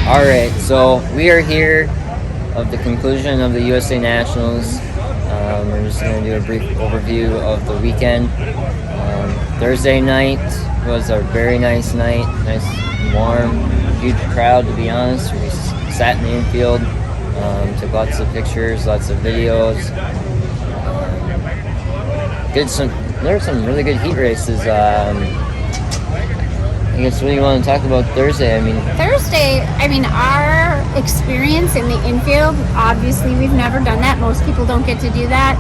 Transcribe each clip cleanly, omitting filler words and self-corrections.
All right, so we are here of the conclusion of the USA Nationals. We're just going to do a brief overview of the weekend. Thursday night was a very nice night, nice warm, huge crowd to be honest. We sat in the infield, took lots of pictures, lots of videos. There were some really good heat races. I guess what do you want to talk about Thursday? Thursday, our experience in the infield, obviously we've never done that. Most people don't get to do that.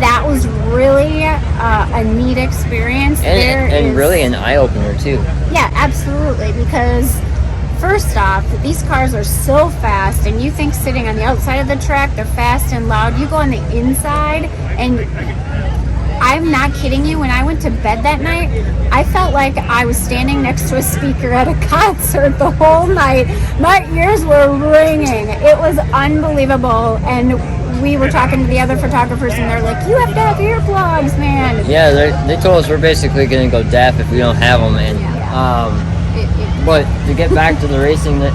That was really a neat experience. And really an eye-opener too. Yeah, absolutely, because first off, these cars are so fast, and you think sitting on the outside of the track, they're fast and loud. You go on the inside, and I'm not kidding you, when I went to bed that night, I felt like I was standing next to a speaker at a concert the whole night. My ears were ringing. It was unbelievable. And we were talking to the other photographers, and they're like, you have to have earplugs, man. Yeah, they told us we're basically going to go deaf if we don't have them. And but to get back to the racing, we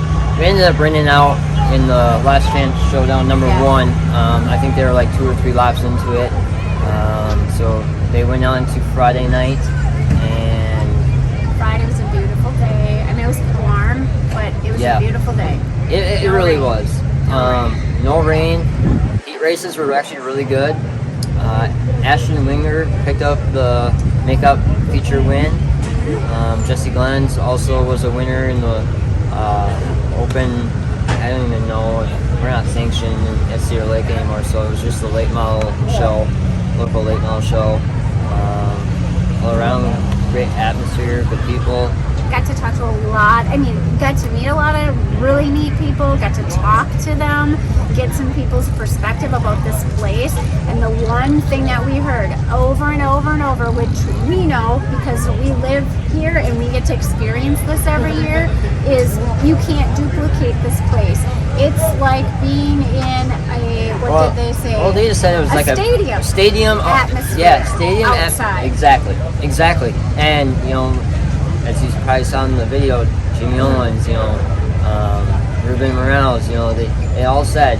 ended up renting out in the last chance showdown number one. I think they were like 2 or 3 laps into it. So they went on to Friday night, and Friday was a beautiful day. It was warm, but it was a beautiful day. It really was. No rain. Heat races were actually really good. Ashton Winger picked up the makeup feature win. Jesse Glenn's also was a winner in the open. I don't even know. We're not sanctioned at Cedar Lake anymore, so it was just the late model show. Local late model show. All around, great atmosphere, good people. Got to talk to a lot. Got to meet a lot of really neat people. Got to talk to them, get some people's perspective about this place. And the one thing that we heard over and over and over, which we know because we live here and we get to experience this every year, is you can't duplicate this place. It's like being in did they say? Well, they just said it was like stadium. A stadium atmosphere. Yeah, stadium outside. Exactly. And as you probably saw in the video, Jimmy Owens, Ruben Morales, they all said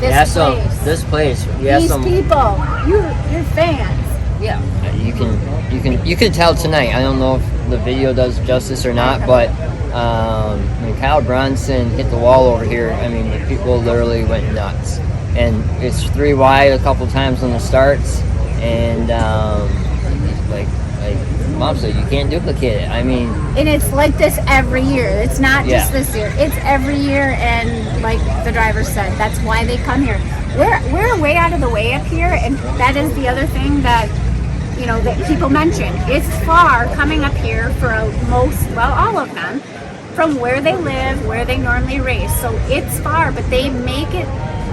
this place. These people, you're fans. Yeah, you can tell tonight. I don't know if the video does justice or not, but when Kyle Bronson hit the wall over here, the people literally went nuts. And it's 3 wide a couple times on the starts, and like Mom said, you can't duplicate it. And it's like this every year. It's not just this year. It's every year, and like the driver said, that's why they come here. We're way out of the way up here, and that is the other thing that that people mention. It's far coming up here for all of them, from where they live, where they normally race. So it's far, but they make it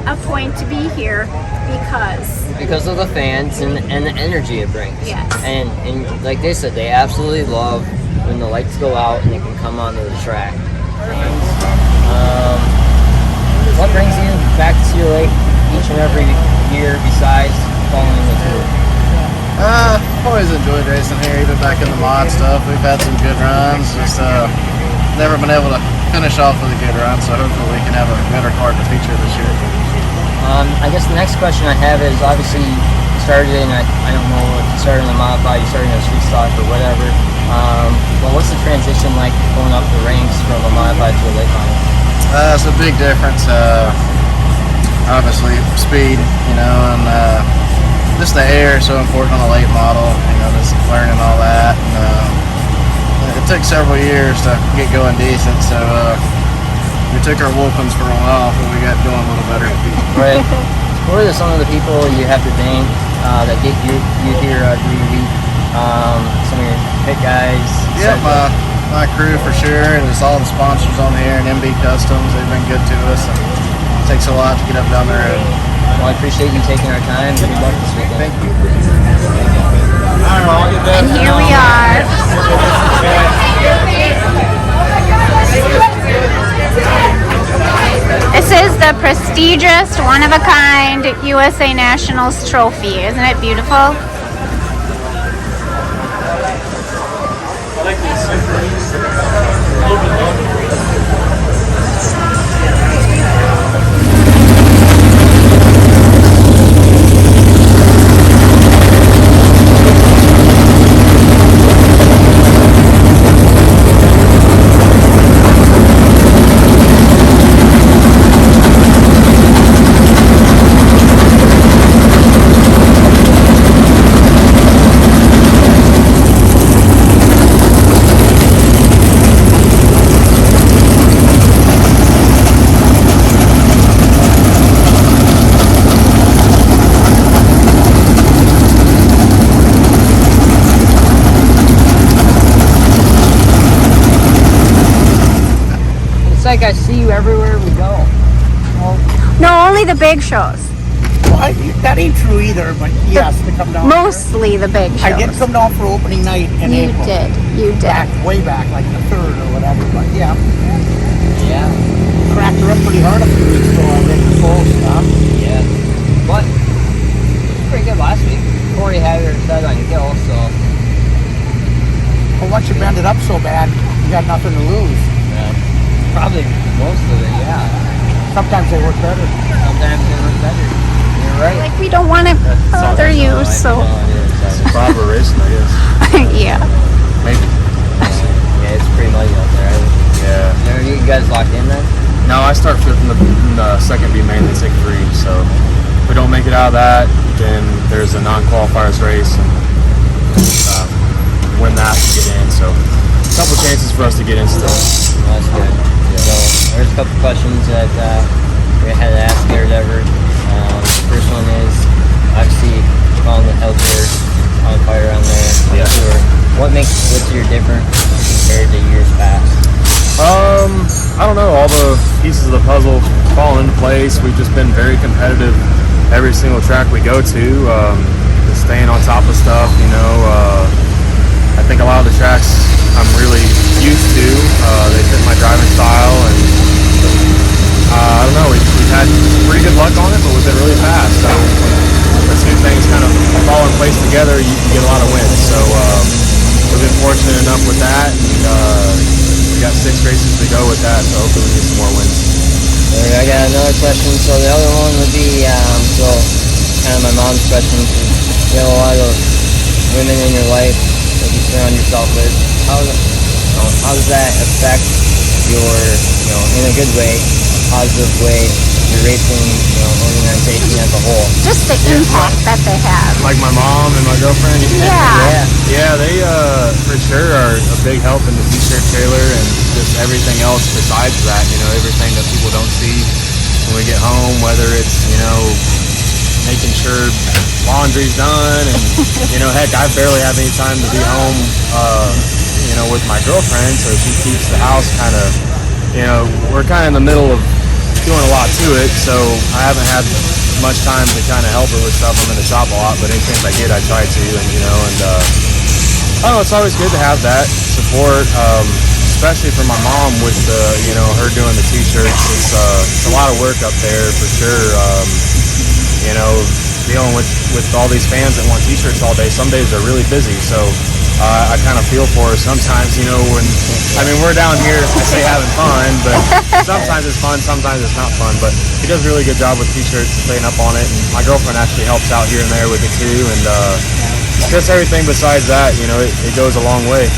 a point to be here because of the fans and the energy it brings. Yes. And like they said, they absolutely love when the lights go out and they can come onto the track. What brings you back to Cedar Lake each and every year besides following the tour? Always enjoyed racing here, even back in the mod stuff. We've had some good runs. Just never been able to finish off with a good run, so hopefully we can have a better car to feature this year. I guess the next question I have is, obviously you started in, I don't know if you started in the modified, you started in a street stock or whatever. But what's the transition like going up the ranks from a modified to a late model? It's a big difference. Obviously speed, and just the air is so important on a late model. Just learning all that. And, it took several years to get going decent, so we took our whoopings for a while, but we got going a little better. Right. What are some of the people you have to thank that get you here every week? Some of your pit guys? Yeah, my crew for sure, and just all the sponsors on here, and MB Customs, they've been good to us. And it takes a lot to get up down the road. Well, I appreciate you taking our time. Good luck this weekend. Thank you. And here we are. This is the prestigious, one-of-a-kind USA Nationals trophy. Isn't it beautiful? like I see you everywhere we go. No, only the big shows. Well, that ain't true either, but yes, to come down. Mostly the big shows. I did come down for opening night in You April. You did. Back, way back, like the 3rd or whatever, but yeah. Yeah. Cracked her up pretty hard a few weeks ago on the full stuff. Yeah. But pretty good last week. Corey had her set on kill, so. Well, once you bend it up so bad, you got nothing to lose. Yeah. Probably most of it, yeah. Sometimes they work better. Sometimes they work better. You're right. Like, we don't want to bother you, so. Proper racing, I guess. Yeah. Maybe. Yeah, it's pretty muddy out there. Yeah. Are you guys locked in then? No, I start fifth in the second B main, they take 3. So if we don't make it out of that, then there's a non-qualifiers race, and win that to get in. So a couple chances for us to get in still. Well, that's good. Yeah. So there's a couple questions that we had to ask there, whatever. First one is obviously calling the Helter on fire on there. Yeah. Sure. What makes this year different compared to years past? I don't know. All the pieces of the puzzle fall into place. We've just been very competitive every single track we go to. Just staying on top of stuff, you know. I think a lot of the tracks I'm really used to. They fit my driving style, and I don't know. We've had pretty good luck on it, but we've been really fast. So as soon as things kind of fall in place together, you can get a lot of wins. So we've been fortunate enough with that, and we got 6 races to go with that. So hopefully we get some more wins. I got another question. So the other one would be so kind of my mom's question. You have a lot of women in your life that you surround yourself with. How does that affect your, in a good way, a positive way, your racing, organization as a whole? Just the impact that they have. Like my mom and my girlfriend. Yeah. Yeah, they for sure are a big help in the t-shirt trailer and just everything else besides that. Everything that people don't see when we get home, whether it's making sure laundry's done, and heck, I barely have any time to be home with my girlfriend, so she keeps the house kind of, we're kind of in the middle of doing a lot to it, so I haven't had much time to kind of help her with stuff. I'm in the shop a lot, but any chance I get, I try to, and I don't know, it's always good to have that support, especially for my mom with her doing the t-shirts. It's a lot of work up there for sure. Dealing with all these fans that want t-shirts all day. Some days they're really busy, so I kind of feel for her sometimes, when we're down here, I say having fun, but sometimes it's fun, sometimes it's not fun, but she does a really good job with t-shirts and staying up on it, and my girlfriend actually helps out here and there with it too, and just everything besides that, it goes a long way.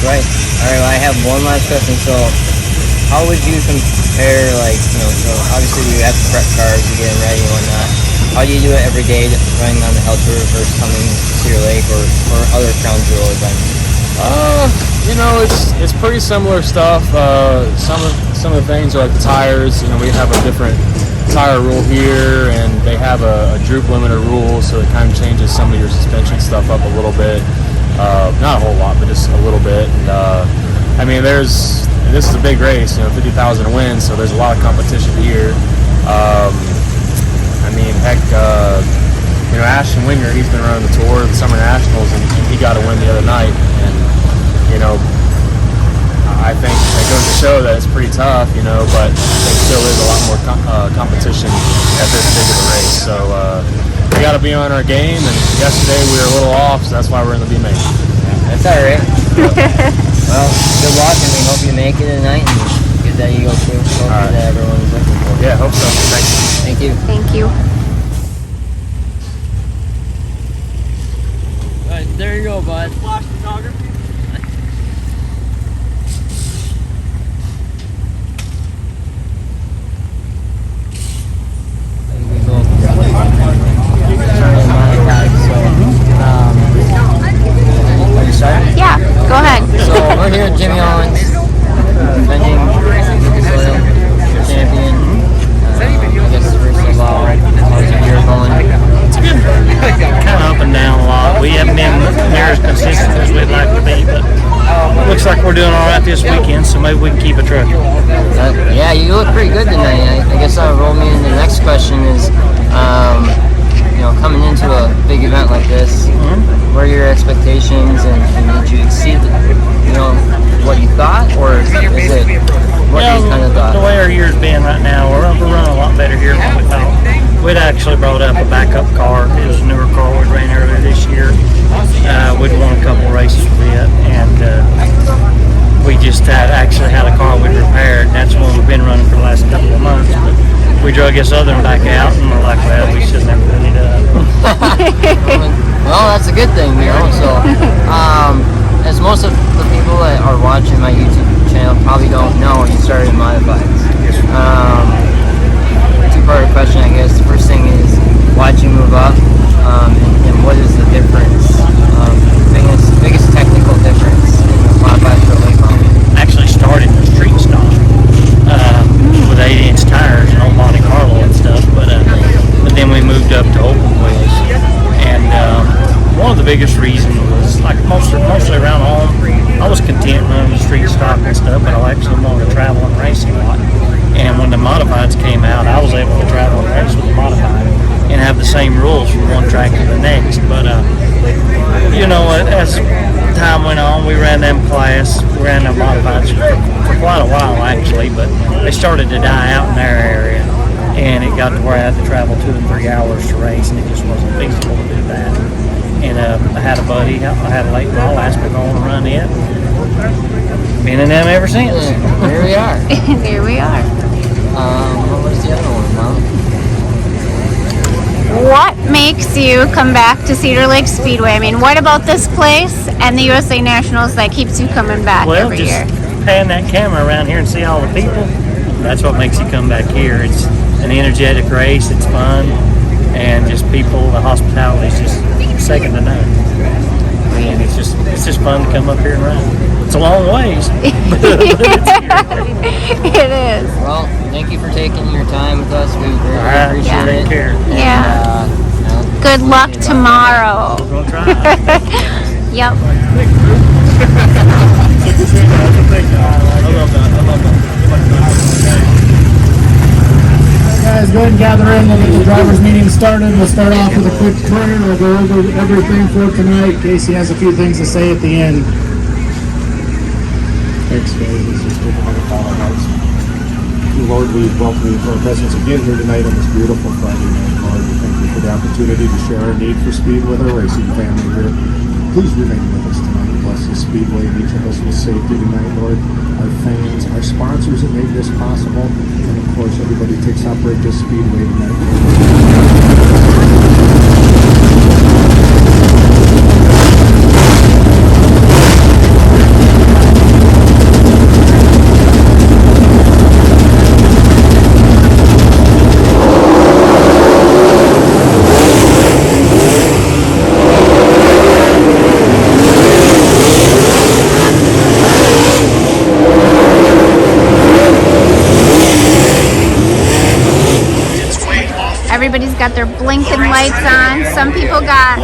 Right. All right, well, I have one last question. So how would you compare, so obviously you have to prep cars, you get them ready and whatnot. How do you do it every day, running on the Helter versus coming to Cedar Lake or other Crown Jewel events? It's pretty similar stuff. Some of the things are like the tires. We have a different tire rule here, and they have a droop limiter rule, so it kind of changes some of your suspension stuff up a little bit. Not a whole lot, but just a little bit. And this is a big race, 50,000 wins, so there's a lot of competition here. Ashton Winger, he's been running the tour, the Summer Nationals, and he got a win the other night. And I think it goes to show that it's pretty tough, but there still is a lot more competition at this big of a race. So we got to be on our game, and yesterday we were a little off, so that's why we're in the B main. That's all right. Well, good luck, and we hope you make it tonight and get that Eagle trophy that everyone's looking for. Yeah, hope so. Thanks. Thank you. Thank you. All right, there you go, bud. Flash photography. Yeah, go ahead. So we're here at Jimmy Owens, defending Lucas Oil champion. I guess first of all, how's your year going? It's good. Kind of up and down a lot. We haven't been near as consistent as we'd like to be, but looks like we're doing all right out this weekend, so maybe we can keep a truck. Yeah, you look pretty good tonight. I guess that'll roll me into the next question is, coming into a big event like this, what are your expectations, and did you exceed, what you thought, or is it what you kind of thought? The way our year's been right now, we're running a lot better here than we thought. We'd actually brought up a backup car. It was a newer car we ran earlier this year. We'd won a couple races with it, and we just actually had a car we'd repaired. That's one we've been running for the last couple of months. But we drug this other one back out, and we're like, well, we shouldn't have put it up. Well, that's a good thing, So, as most of the people that are watching my YouTube channel probably don't know, you started in modifieds. Two-part question, I guess. The first thing is, why'd you move up, and what is the difference? Biggest technical difference in the modified for late model? Actually started in the street stock with 8-inch tires and old Monte Carlo and stuff, but then we moved up to open wheels. And one of the biggest reasons was, like mostly around home, I was content running the street stock and stuff, but I actually wanted to travel and race a lot. And when the modifieds came out, I was able to travel and race with the modified and have the same rules from one track to the next. But as time went on, we ran them modifieds for quite a while actually, but they started to die out in their area, and it got to where I had to travel 2 and 3 hours to race, and it just wasn't feasible to do that. And I had a buddy, I had a late model, asked me if I want to run it. Been in them ever since. Yeah, here we are. Here we are. What was the other one, Mom? What makes you come back to Cedar Lake Speedway? I mean, what about this place and the USA Nationals that keeps you coming back every year? Pan that camera around here and see all the people. That's what makes you come back here. It's an energetic race. It's fun, and just people. The hospitality is just second to none. And it's just fun to come up here and run. It's a long ways, but it's here. It is. Well, thank you for taking your time with us. We really appreciate it. Take care. Yeah. Good luck tomorrow. We'll try. Yep. Guys, go ahead and gather in. We'll get the drivers' meeting started. We'll start off with a quick prayer. We'll go over everything for tonight. Casey has a few things to say at the end. Thanks, Cody. This is good to have a Father hearts. Lord, we welcome you for our presence again here tonight on this beautiful Friday night. Lord, we thank you for the opportunity to share our need for speed with our racing family here. Please remain with us tonight. Bless the Speedway and each of us with safety tonight, Lord. Our fans, our sponsors that made this possible, and of course everybody takes operate this Speedway tonight. Everybody's got their blinking lights on. Some people got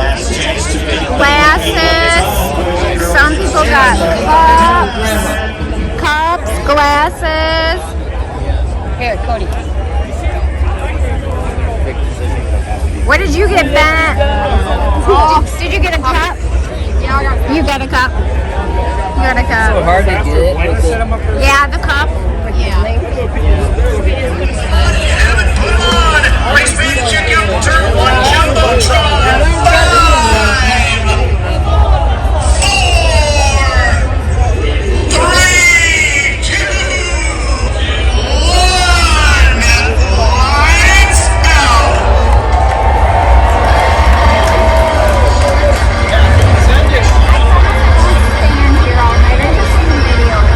glasses. Some people got cups, glasses. Here, Cody. What did you get, Ben? Did you get a cup? Yeah, I got a cup. You got a cup? You got a cup. So hard to get it. Yeah, the cup. Yeah. Race Virginia, turn 1, Jumbotron. 5, 4, 3, 2, 1. Lights out. Stand here all night. I just seen videos.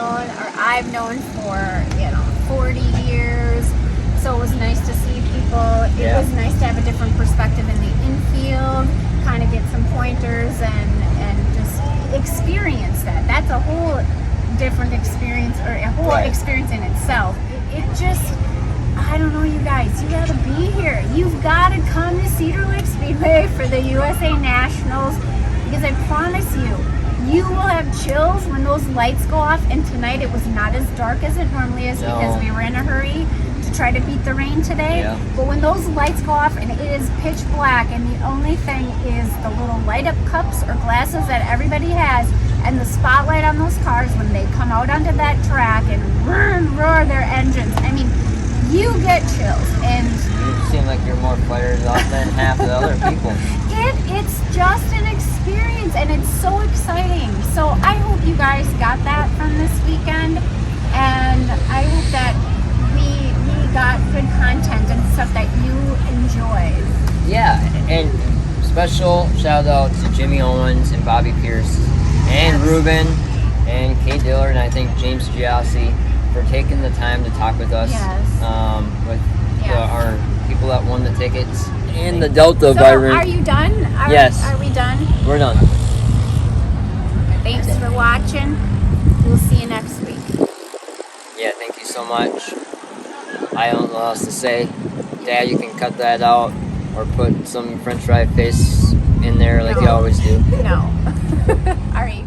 I've known for 40 years. So it was nice to see people. It was nice to have a different perspective in the infield, kind of get some pointers and just experience that. That's a whole different experience, or a whole experience in itself. It just, I don't know, you guys, you gotta be here. You've got to come to Cedar Lake Speedway for the USA Nationals, because I promise you, you will have chills when those lights go off. And tonight it was not as dark as it normally is because we were in a hurry to try to beat the rain today. But when those lights go off and it is pitch black, and the only thing is the little light up cups or glasses that everybody has, and the spotlight on those cars when they come out onto that track and roar their engines, I mean, you get chills. And You seem like you're more fired up than half the other people. it's just an experience, and it's so exciting. So I hope you guys got that from this weekend, and I hope that we got good content and stuff that you enjoyed. Yeah, and special shout out to Jimmy Owens and Bobby Pierce and Ruben and Kate Dillard, and I think James Giassi for taking the time to talk with us. With our people that won the tickets and the Delta So Byron. are you done? Yes. Are we done? We're done. Thanks for watching. We'll see you next week. Yeah, thank you so much. I don't know what else to say. Dad, you can cut that out or put some French fry face in there like you always do. No. All right.